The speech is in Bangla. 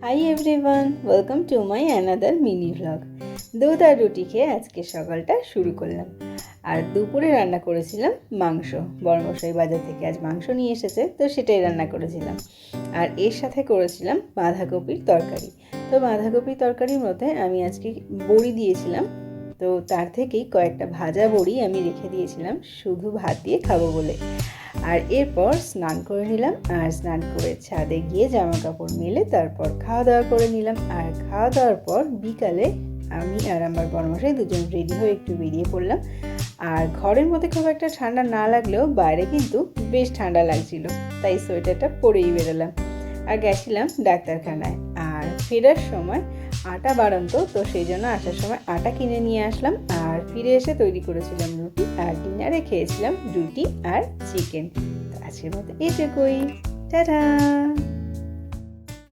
Hi everyone, welcome to my another mini vlog. দুধ আর রুটি খেয়ে আজকে সকালটা শুরু করলাম। আর দুপুরে রান্না করেছিলাম মাংস। বড়মশাই বাজার থেকে আজ মাংস নিয়ে এসেছে, তো সেটাই রান্না করেছিলাম। আর এর সাথে করেছিলাম বাঁধাকপির তরকারি। তো বাঁধাকপির তরকারির মধ্যে আমি আজকে বড়ি দিয়েছিলাম, তো তার থেকেই কয়েকটা ভাজা বড়ি আমি রেখে দিয়েছিলাম শুধু ভাত দিয়ে খাবো বলে। আর এরপর স্নান করে নিলাম, আর স্নান করে ছাদে গিয়ে জামা কাপড় মেলে তারপর খাওয়া দাওয়া করে নিলাম। আর খাওয়া দাওয়ার পর বিকালে আমি আর আমার বড়মশাই দুজন রেডি হয়ে একটু বেরিয়ে পড়লাম। আর ঘরের মধ্যে খুব একটা ঠান্ডা না লাগলেও বাইরে কিন্তু বেশ ঠান্ডা লাগছিল, তাই সোয়েটারটা পরেই বেরোলাম। আর গেছিলাম ডাক্তারখানায়। আর ফেরার সময় আটা বাড়ন্ত, তো সেই জন্য আসার সময় আটা কিনে নিয়ে আসলাম। আর ফিরে এসে তৈরি করেছিলাম রুটি, আর ডিনারে খেয়েছিলাম রুটি আর চিকেন। তো আজকের মতো এইটুকুই, টাটা।